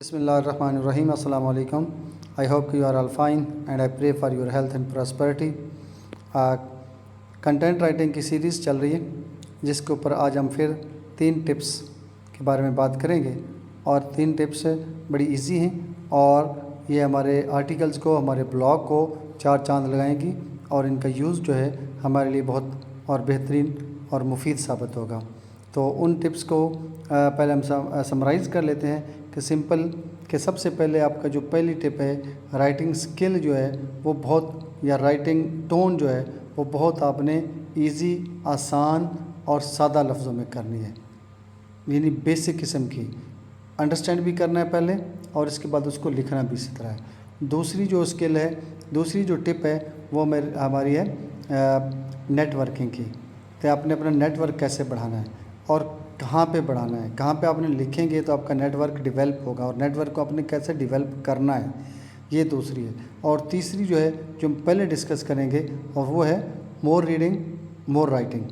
Bismillahirrahmanirrahim. Assalamu alaikum. I hope you are all fine and I pray for your health and prosperity. Content writing की series चल रही है जिसके ऊपर आज हम फिर 3 टिप्स के बारे में बात करेंगे और 3 टिप्स बड़ी इजी हैं और ये हमारे आर्टिकल्स को, हमारे ब्लॉग को 4 चांद लगाएंगी और इनका यूज़ जो है हमारे लिए बहुत और बेहतरीन और मुफीद साबित होगा। तो उन टिप्स को पहले हम समराइज़ कर लेते हैं कि सिंपल कि सबसे पहले आपका जो पहली टिप है, राइटिंग स्किल जो है वो बहुत, या राइटिंग टोन जो है वो बहुत आपने इजी, आसान और सादा लफ्ज़ों में करनी है, यानी बेसिक किस्म की। अंडरस्टैंड भी करना है पहले और इसके बाद उसको लिखना भी इसी तरह है। दूसरी जो स्किल है, दूसरी जो टिप है वो हमारी है नेटवर्किंग की। तो आपने अपना नेटवर्क कैसे बढ़ाना है और कहाँ पे बढ़ाना है, कहाँ पे आपने लिखेंगे तो आपका नेटवर्क डेवलप होगा और नेटवर्क को आपने कैसे डेवलप करना है, ये दूसरी है। और तीसरी जो है जो हम पहले डिस्कस करेंगे और वो है मोर रीडिंग मोर राइटिंग।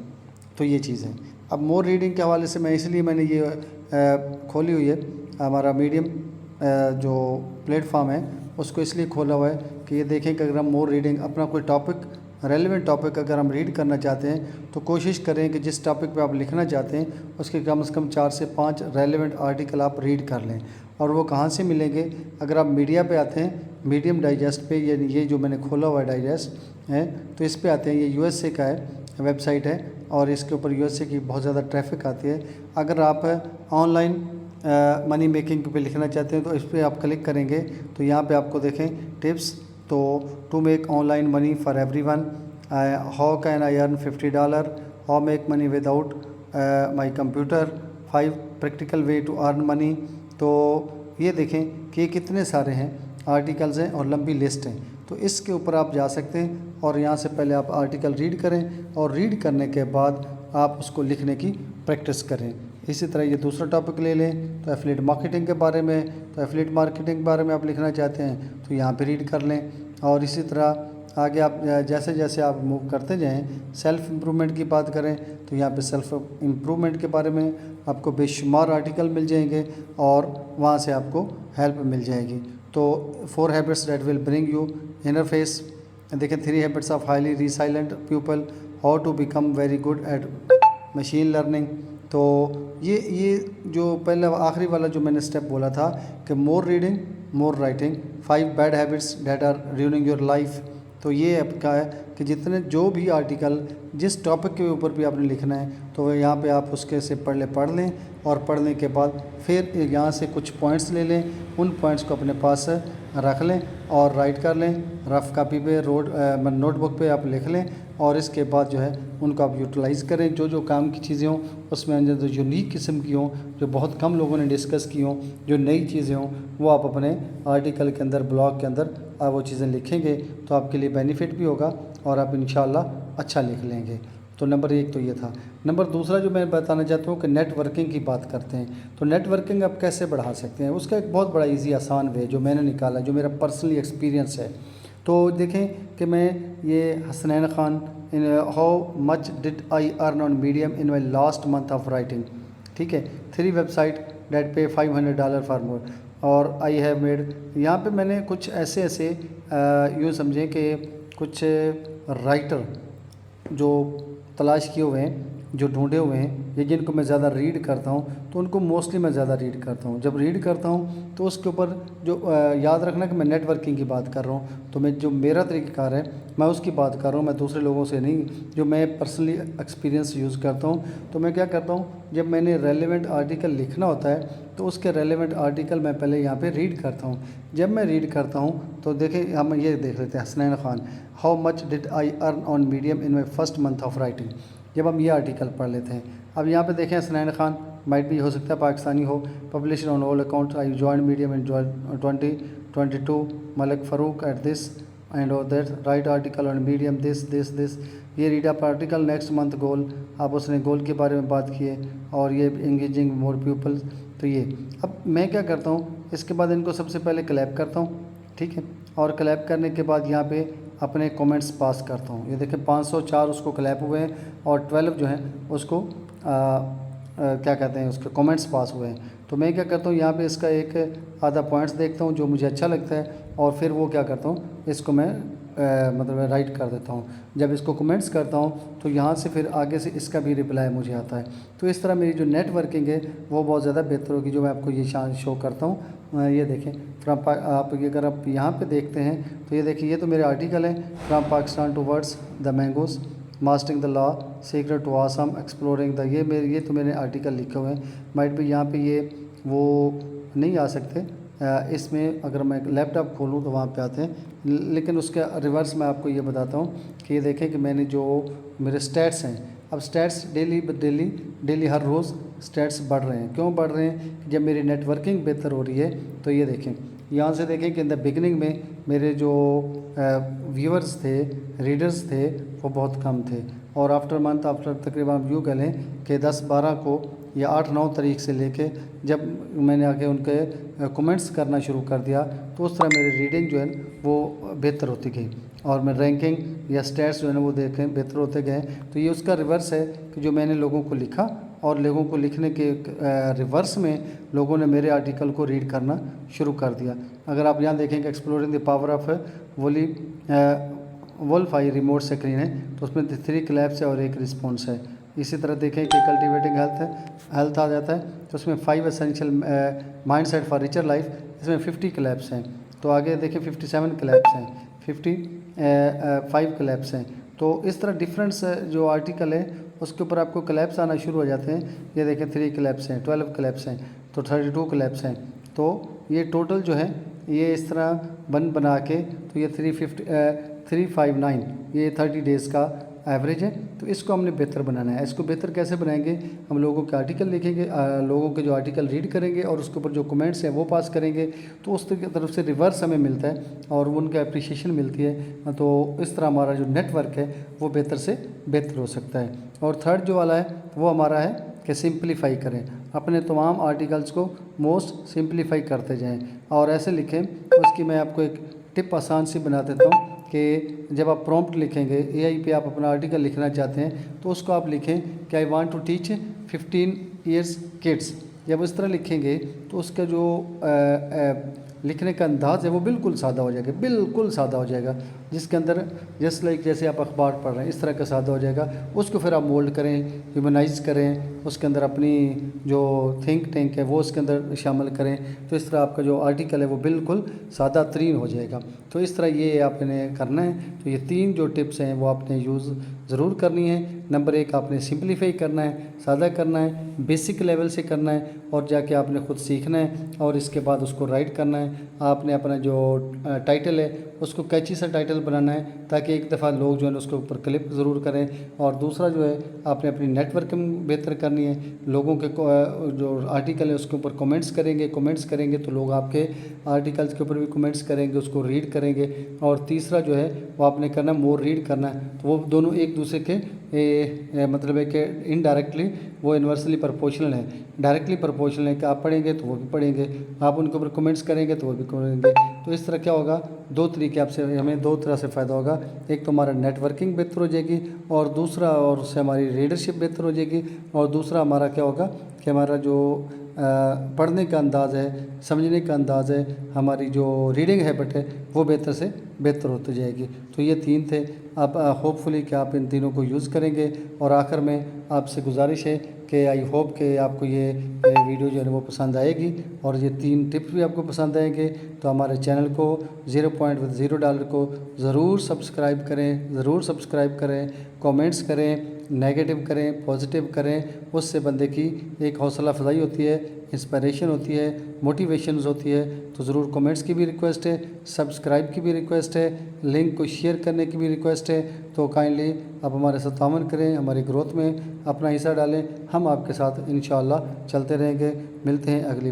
तो ये चीज़ है। अब मोर रीडिंग के हवाले से मैंने ये खोली हुई है, हमारा मीडियम जो प्लेटफॉर्म है उसको इसलिए खोला हुआ है कि ये देखें कि अगर हम मोर रीडिंग, अपना कोई टॉपिक, रेलेवेंट टॉपिक अगर हम रीड करना चाहते हैं तो कोशिश करें कि जिस टॉपिक पे आप लिखना चाहते हैं उसके कम से कम 4 से 5 रेलेवेंट आर्टिकल आप रीड कर लें। और वो कहाँ से मिलेंगे? अगर आप मीडिया पे आते हैं, मीडियम डाइजेस्ट पे, यानी ये जो मैंने खोला हुआ है डाइजेस्ट है, तो इस पे आते हैं। ये यूएसए का है, वेबसाइट है और इसके ऊपर यूएसए की बहुत ज़्यादा ट्रैफिक आती है। अगर आप ऑनलाइन मनी मेकिंग पे लिखना चाहते हैं तो इस पर आप क्लिक करेंगे तो यहाँ पे आपको देखें टिप्स, तो to make online money for everyone, how can I earn $50, how make money without my computer, 5 practical way to earn money. तो ये देखें कि ये कितने सारे हैं आर्टिकल्स हैं और लंबी लिस्ट हैं। तो इसके ऊपर आप जा सकते हैं और यहाँ से पहले आप आर्टिकल रीड करें और रीड करने के बाद आप उसको लिखने की प्रैक्टिस करें। इसी तरह ये दूसरा टॉपिक ले लें तो एफिलिएट मार्केटिंग के बारे में, तो एफिलिएट मार्केटिंग के बारे में आप लिखना चाहते हैं तो यहाँ पे रीड कर लें। और इसी तरह आगे आप जैसे जैसे आप मूव करते जाएं, सेल्फ़ इम्प्रूवमेंट की बात करें तो यहाँ पे सेल्फ़ इम्प्रूवमेंट के बारे में आपको बेशुमार आर्टिकल मिल जाएंगे और वहाँ से आपको हेल्प मिल जाएगी। तो 4 habits that will bring you inner face, देखें 3 habits of highly resilient people, how to become very good at machine learning. तो ये जो पहले आखिरी वाला जो मैंने स्टेप बोला था कि more reading more writing, 5 bad habits that are ruining your life. तो ये आपका है कि जितने जो भी आर्टिकल जिस टॉपिक के ऊपर भी आपने लिखना है तो यहाँ पे आप उसके से पढ़ लें और पढ़ने के बाद फिर यहाँ से कुछ पॉइंट्स ले लें, उन पॉइंट्स को अपने पास रख लें और राइट कर लें, रफ़ कापी पे, नोटबुक पे आप लिख लें और इसके बाद जो है उनको आप यूटिलाइज़ करें। जो जो काम की चीज़ें हों उसमें जो यूनिक किस्म की हों, जो बहुत कम लोगों ने डिस्कस की हों, जो नई चीज़ें हों, वो आप अपने आर्टिकल के अंदर, ब्लॉग के अंदर आप वो चीज़ें लिखेंगे तो आपके लिए बेनिफिट भी होगा और आप इंशाल्लाह अच्छा लिख लेंगे। तो नंबर 1 तो ये था। नंबर दूसरा जो मैं बताना चाहता हूँ कि नेटवर्किंग की बात करते हैं। तो नेटवर्किंग आप कैसे बढ़ा सकते हैं, उसका एक बहुत बड़ा इजी आसान वे जो मैंने निकाला, जो मेरा पर्सनली एक्सपीरियंस है। तो देखें कि मैं ये Hasnain Khan, how much did I earn on medium in my last month of writing, ठीक है, 3 वेबसाइट डेट पे $500 फॉर मोर, और आई हैव मेड, यहाँ पे मैंने कुछ ऐसे यूँ समझें कि कुछ राइटर जो तलाश किए हुए हैं, जो ढूंढे हुए हैं, या जिनको मैं ज़्यादा रीड करता हूँ तो उनको मोस्टली मैं ज़्यादा रीड करता हूँ। जब रीड करता हूँ तो उसके ऊपर जो याद रखना कि मैं नेटवर्किंग की बात कर रहा हूँ, तो मैं जो मेरा तरीक़ाकार है मैं उसकी बात कर रहा हूँ, मैं दूसरे लोगों से नहीं, जो मैं पर्सनली एक्सपीरियंस यूज़ करता हूँ। तो मैं क्या करता हूँ, जब मैंने रेलेवेंट आर्टिकल लिखना होता है तो उसके रेलेवेंट आर्टिकल मैं पहले यहाँ पे रीड करता हूँ। जब मैं रीड करता हूँ तो देखें, हम ये देख लेते हैं Hasnain Khan, how much did I earn on medium in my first month of writing. जब हम ये आर्टिकल पढ़ लेते हैं, अब यहाँ पे देखें हसनैन खान माइट भी हो सकता है पाकिस्तानी हो, publish on all account, I join Medium in 2022, Malik Farooq at this end और that, write article on Medium this, ये read up article next month goal, आप उसने गोल के बारे में बात की है और ये एंगेजिंग मोर पीपल्स। तो ये अब मैं क्या करता हूँ, इसके बाद इनको सबसे पहले क्लैप करता हूँ, ठीक है, और क्लैप करने के बाद यहाँ पे अपने कमेंट्स पास करता हूँ। ये देखें 504 उसको क्लैप हुए हैं और 12 जो हैं उसको क्या कहते हैं, उसके कमेंट्स पास हुए हैं। تو میں کیا کرتا ہوں یہاں پہ اس کا ایک آدھا پوائنٹس دیکھتا ہوں جو مجھے اچھا لگتا ہے اور پھر وہ کیا کرتا ہوں اس کو میں مطلب رائٹ کر دیتا ہوں. جب اس کو کمنٹس کرتا ہوں تو یہاں سے پھر آگے سے اس کا بھی رپلائی مجھے آتا ہے. تو اس طرح میری جو نیٹ ورکنگ ہے وہ بہت زیادہ بہتر ہوگی. جو میں آپ کو یہ شو کرتا ہوں یہ دیکھیں فرام آپ اگر آپ یہاں پہ دیکھتے ہیں تو یہ دیکھیں یہ تو میرے آرٹیکل ہیں from Pakistan to words the mangoes mastering the law secret to Assam exploring the یہ تو میں نے آرٹیکل لکھے ہوئے ہیں. مائٹ بھی یہاں پہ یہ وہ نہیں آ سکتے اس میں اگر میں لیپ ٹاپ کھولوں تو وہاں پہ آتے ہیں. لیکن اس کا ریورس میں آپ کو یہ بتاتا ہوں کہ یہ دیکھیں کہ میں نے جو میرے سٹیٹس ہیں اب سٹیٹس ڈیلی ہر روز سٹیٹس بڑھ رہے ہیں. کیوں بڑھ رہے ہیں؟ جب میری نیٹ ورکنگ بہتر ہو رہی ہے تو یہ دیکھیں یہاں سے دیکھیں کہ ان دا بگننگ میں میرے جو ویورز تھے ریڈرز تھے وہ بہت کم تھے اور آفٹر تقریباً یوں کہہ لیں کہ 10-12 کو یا 8-9 تاریخ سے لے کے جب میں نے آگے ان کے کمنٹس کرنا شروع کر دیا تو اس طرح میری ریڈنگ جو ہے وہ بہتر ہوتی گئی اور میں رینکنگ یا سٹیٹس جو ہے نا وہ دیکھیں بہتر ہوتے گئے. تو یہ اس کا ریورس ہے کہ جو میں نے لوگوں کو لکھا اور لوگوں کو لکھنے کے ریورس میں لوگوں نے میرے آرٹیکل کو ریڈ کرنا شروع کر دیا. اگر آپ یہاں دیکھیں کہ ایکسپلورنگ دی پاور آف وولفائی ریموٹ اسکرین ہے تو اس میں 3 کلیپس ہے اور 1 رسپانس ہے. اسی طرح دیکھیں کہ کلٹیویٹنگ ہیلتھ آ جاتا ہے تو اس میں 5 essential mindset for richer life اس میں 50 کلیپس ہیں. تو آگے دیکھیں 57 کلیپس ہیں 55 کلیپس ہیں. تو اس طرح ڈفرینٹس جو آرٹیکل ہے اس کے اوپر آپ کو کلیپس آنا شروع ہو جاتے ہیں. یہ دیکھیں 3 کلیپس ہیں 12 کلیپس ہیں تو 32 کلیپس ہیں. تو یہ ٹوٹل جو ہے یہ اس طرح بنا کے تو یہ 359 یہ 30 ڈیز کا ایوریج ہے. تو اس کو ہم نے بہتر بنانا ہے. اس کو بہتر کیسے بنائیں گے؟ ہم لوگوں کے آرٹیکل لکھیں گے لوگوں کے جو آرٹیکل ریڈ کریں گے اور اس کے اوپر جو کمنٹس ہیں وہ پاس کریں گے تو اس کی طرف سے ریورس ہمیں ملتا ہے اور ان کا اپریشیشن ملتی ہے. تو اس طرح ہمارا جو نیٹ ورک ہے وہ بہتر سے بہتر ہو سکتا ہے. اور تھرڈ جو والا ہے وہ ہمارا ہے کہ سمپلیفائی کریں اپنے تمام آرٹیکلس کو موسٹ سمپلیفائی کرتے جائیں اور ایسے لکھیں. اس کی میں آپ کو ایک ٹپ آسان سی بنا دیتا ہوں کہ جب آپ پرومپٹ لکھیں گے اے آئی پہ آپ اپنا آرٹیکل لکھنا چاہتے ہیں تو اس کو آپ لکھیں کہ I want to teach 15 years kids. جب اس طرح لکھیں گے تو اس کا جو لکھنے کا انداز ہے وہ بالکل سادہ ہو جائے گا بالکل سادہ ہو جائے گا جس کے اندر جیسے آپ اخبار پڑھ رہے ہیں اس طرح کا سادہ ہو جائے گا. اس کو پھر آپ مولڈ کریں ہیومنائز کریں اس کے اندر اپنی جو تھنک ٹینک ہے وہ اس کے اندر شامل کریں تو اس طرح آپ کا جو آرٹیکل ہے وہ بالکل سادہ ترین ہو جائے گا. تو اس طرح یہ آپ نے کرنا ہے. تو یہ 3 جو ٹپس ہیں وہ آپ نے یوز ضرور کرنی ہے. نمبر 1 آپ نے سمپلیفائی کرنا ہے سادہ کرنا ہے بیسک لیول سے کرنا ہے اور جا کے آپ نے خود سیکھنا ہے اور اس کے بعد اس کو رائٹ کرنا ہے. آپ نے اپنا جو ٹائٹل ہے اس کو کیچی سا ٹائٹل بنانا ہے تاکہ ایک دفعہ لوگ جو ہے اس کے اوپر کلک ضرور کریں. اور دوسرا جو ہے آپ نے اپنی نیٹ ورکنگ بہتر کرنی ہے. لوگوں کے جو آرٹیکل ہے اس کے اوپر کمنٹس کریں گے تو لوگ آپ کے آرٹیکلس کے اوپر بھی کمنٹس کریں گے اس کو ریڈ کریں گے. اور تیسرا جو ہے وہ آپ نے کرنا مور ریڈ کرنا ہے. تو وہ دونوں ایک دوسرے کے مطلب ہے کہ انڈائریکٹلی وہ انورسلی پرپورشنل ہے. ڈائریکٹلی پرپورشنل ہے کہ آپ پڑھیں گے تو وہ بھی پڑھیں گے آپ ان کے اوپر کمنٹس کریں گے تو وہ بھی کریں گے. تو اس طرح کیا ہوگا 2 طریقے آپ سے ہمیں 2 طرح سے فائدہ ہوگا. ایک تو ہمارا نیٹ ورکنگ بہتر ہو جائے گی اور دوسرا اور اس سے ہماری ریڈرشپ بہتر ہو جائے گی. اور دوسرا ہمارا کیا ہوگا کہ ہمارا جو پڑھنے کا انداز ہے سمجھنے کا انداز ہے ہماری جو ریڈنگ ہیبٹ ہے وہ بہتر سے بہتر ہوتی جائے گی. تو یہ 3 تھے. آپ ہوپ فلی کہ آپ ان تینوں کو یوز کریں گے. اور آخر میں آپ سے گزارش ہے کہ آئی ہوپ کہ آپ کو یہ ویڈیو جو ہے وہ پسند آئے گی اور یہ 3 ٹپس بھی آپ کو پسند آئیں گے. تو ہمارے چینل کو $0 کو ضرور سبسکرائب کریں کامنٹس کریں نیگیٹو کریں پازیٹیو کریں. اس سے بندے کی ایک حوصلہ افزائی ہوتی ہے انسپائریشن ہوتی ہے موٹیویشنز ہوتی ہے. تو ضرور کمنٹس کی بھی ریکویسٹ ہے سبسکرائب کی بھی ریکویسٹ ہے لنک کو شیئر کرنے کی بھی ریکویسٹ ہے. تو کائنڈلی آپ ہمارے ساتھ تعاون کریں ہماری گروتھ میں اپنا حصہ ڈالیں. ہم آپ کے ساتھ انشاءاللہ چلتے رہیں گے. ملتے ہیں اگلی